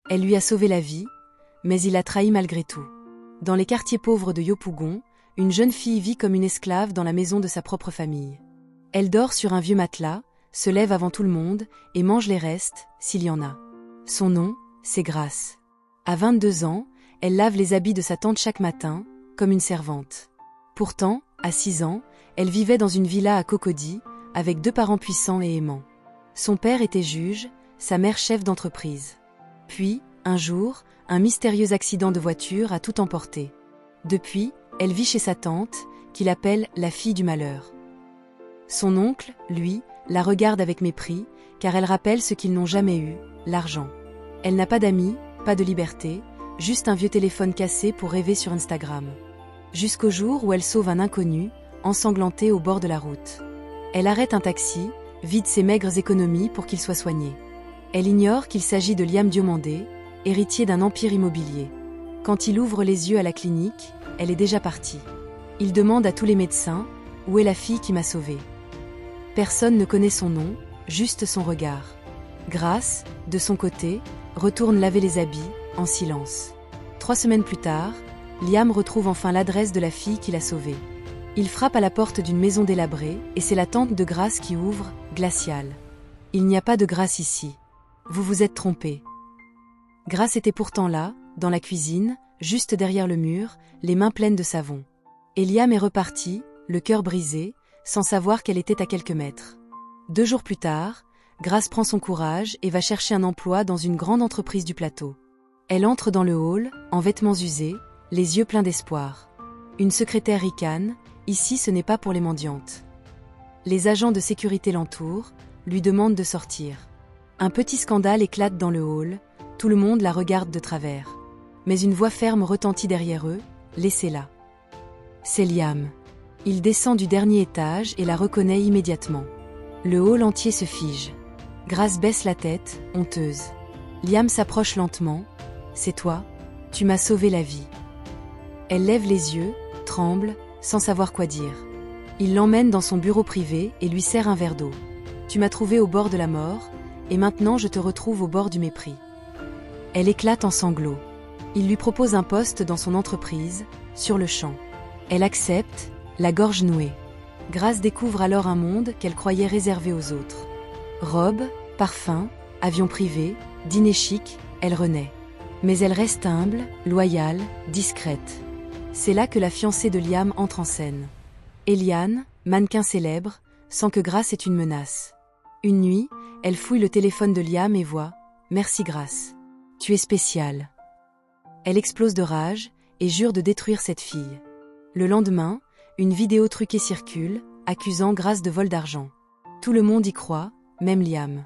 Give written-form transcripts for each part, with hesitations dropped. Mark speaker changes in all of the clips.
Speaker 1: Elle lui a sauvé la vie, mais il l'a trahi malgré tout. Dans les quartiers pauvres de Yopougon, une jeune fille vit comme une esclave dans la maison de sa propre famille. Elle dort sur un vieux matelas, se lève avant tout le monde et mange les restes, s'il y en a. Son nom, c'est Grace. À 22 ans, elle lave les habits de sa tante chaque matin, comme une servante. Pourtant, à 6 ans, elle vivait dans une villa à Cocody, avec 2 parents puissants et aimants. Son père était juge, sa mère chef d'entreprise. Puis, un jour, un mystérieux accident de voiture a tout emporté. Depuis, elle vit chez sa tante, qu'il appelle la fille du malheur. Son oncle, lui, la regarde avec mépris, car elle rappelle ce qu'ils n'ont jamais eu, l'argent. Elle n'a pas d'amis, pas de liberté, juste un vieux téléphone cassé pour rêver sur Instagram. Jusqu'au jour où elle sauve un inconnu, ensanglanté au bord de la route. Elle arrête un taxi, vide ses maigres économies pour qu'il soit soigné. Elle ignore qu'il s'agit de Liam Diomandé, héritier d'un empire immobilier. Quand il ouvre les yeux à la clinique, elle est déjà partie. Il demande à tous les médecins, où est la fille qui m'a sauvée? Personne ne connaît son nom, juste son regard. Grace, de son côté, retourne laver les habits, en silence. 3 semaines plus tard, Liam retrouve enfin l'adresse de la fille qui l'a sauvée. Il frappe à la porte d'une maison délabrée, et c'est la tante de Grace qui ouvre, glaciale. Il n'y a pas de Grace ici. Vous vous êtes trompé. Grace était pourtant là, dans la cuisine, juste derrière le mur, les mains pleines de savon. Et Liam est reparti, le cœur brisé, sans savoir qu'elle était à quelques mètres. 2 jours plus tard, Grace prend son courage et va chercher un emploi dans une grande entreprise du plateau. Elle entre dans le hall, en vêtements usés, les yeux pleins d'espoir. Une secrétaire ricane, ici ce n'est pas pour les mendiantes. Les agents de sécurité l'entourent, lui demandent de sortir. Un petit scandale éclate dans le hall, tout le monde la regarde de travers. Mais une voix ferme retentit derrière eux, laissez-la. C'est Liam. Il descend du dernier étage et la reconnaît immédiatement. Le hall entier se fige. Grace baisse la tête, honteuse. Liam s'approche lentement. C'est toi, tu m'as sauvé la vie. Elle lève les yeux, tremble, sans savoir quoi dire. Il l'emmène dans son bureau privé et lui sert un verre d'eau. Tu m'as trouvé au bord de la mort, et maintenant je te retrouve au bord du mépris. Elle éclate en sanglots. Il lui propose un poste dans son entreprise, sur le champ. Elle accepte, la gorge nouée. Grace découvre alors un monde qu'elle croyait réservé aux autres. Robe, parfum, avion privé, dîner chic, elle renaît. Mais elle reste humble, loyale, discrète. C'est là que la fiancée de Liam entre en scène. Eliane, mannequin célèbre, sent que Grace est une menace. Une nuit, elle fouille le téléphone de Liam et voit « Merci Grace. Tu es spéciale ». Elle explose de rage et jure de détruire cette fille. Le lendemain, une vidéo truquée circule, accusant Grace de vol d'argent. Tout le monde y croit, même Liam.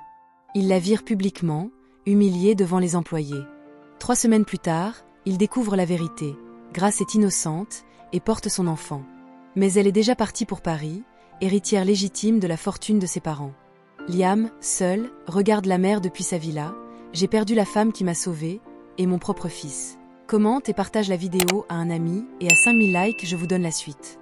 Speaker 1: Il la vire publiquement, humiliée devant les employés. 3 semaines plus tard, il découvre la vérité. Grace est innocente et porte son enfant. Mais elle est déjà partie pour Paris, héritière légitime de la fortune de ses parents. Liam, seul, regarde la mer depuis sa villa. J'ai perdu la femme qui m'a sauvée et mon propre fils. Commente et partage la vidéo à un ami et à 5000 likes, je vous donne la suite.